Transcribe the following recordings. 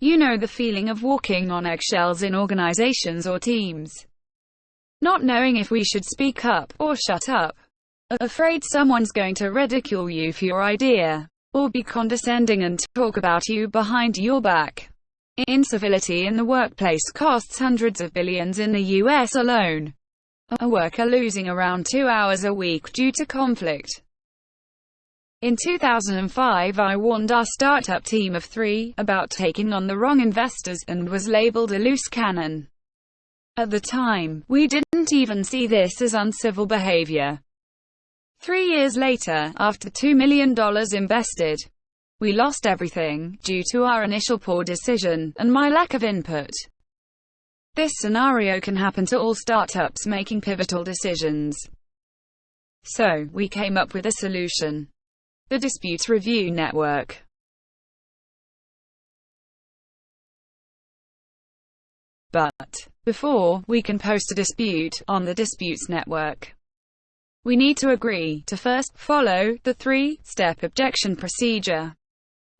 You know the feeling of walking on eggshells in organizations or teams. Not knowing if we should speak up, or shut up. Afraid someone's going to ridicule you for your idea, or be condescending and talk about you behind your back. Incivility in the workplace costs hundreds of billions in the US alone. A worker losing around 2 hours a week due to conflict. In 2005, I warned our startup team of 3 about taking on the wrong investors and was labeled a loose cannon. At the time, we didn't even see this as uncivil behavior. 3 years later, after $2 million invested, we lost everything, due to our initial poor decision, and my lack of input. This scenario can happen to all startups making pivotal decisions. So, we came up with a solution. The Disputz Review Network. But, before we can post a dispute on the Disputz network, we need to agree to first follow the 3-step objection procedure.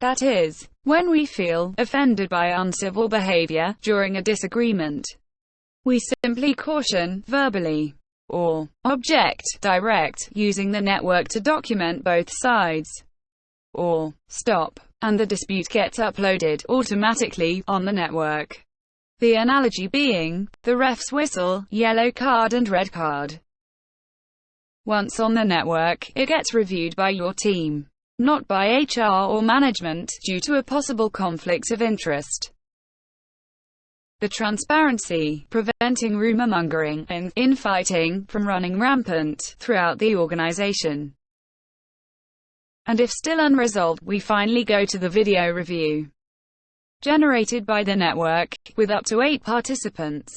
That is, when we feel offended by uncivil behavior during a disagreement, we simply caution verbally, or object direct, using the network to document both sides, or stop, and the dispute gets uploaded automatically on the network. The analogy being the ref's whistle, yellow card and red card. Once on the network, it gets reviewed by your team, not by HR or management, due to a possible conflict of interest. The transparency, preventing rumor-mongering and infighting from running rampant throughout the organization. And if still unresolved, we finally go to the video review, generated by the network, with up to 8 participants,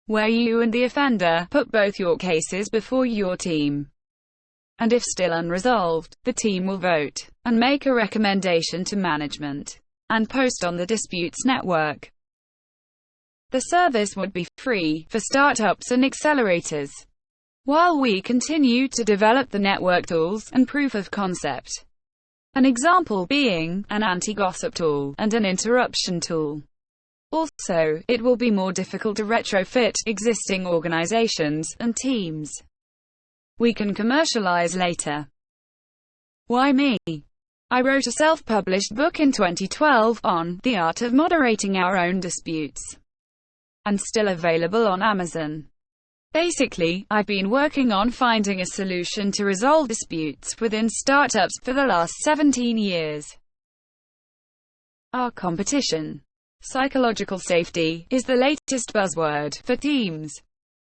where you and the offender put both your cases before your team. And if still unresolved, the team will vote, and make a recommendation to management, and post on the Disputz network. The service would be free for startups and accelerators, while we continue to develop the network tools and proof of concept. An example being an anti-gossip tool and an interruption tool. Also, it will be more difficult to retrofit existing organizations and teams. We can commercialize later. Why me? I wrote a self-published book in 2012 on the art of moderating our own disputes, and still available on Amazon. Basically, I've been working on finding a solution to resolve disputes within startups for the last 17 years. Our competition. Psychological safety is the latest buzzword for teams.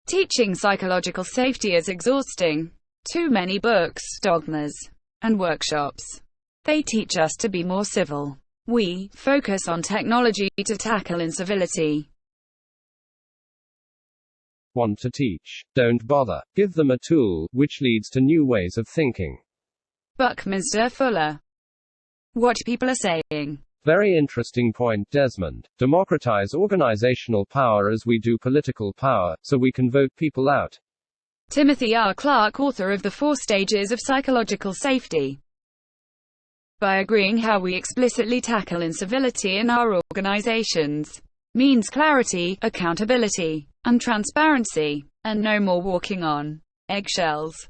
Teaching psychological safety is exhausting. Too many books, dogmas, and workshops. They teach us to be more civil. We focus on technology to tackle incivility. Want to teach? Don't bother. Give them a tool, which leads to new ways of thinking. Buckminster Fuller. What people are saying. Very interesting point, Desmond. Democratize organizational power as we do political power, so we can vote people out. Timothy R. Clark, author of The 4 Stages of Psychological Safety. By agreeing how we explicitly tackle incivility in our organizations, means clarity, accountability, and transparency, and no more walking on eggshells.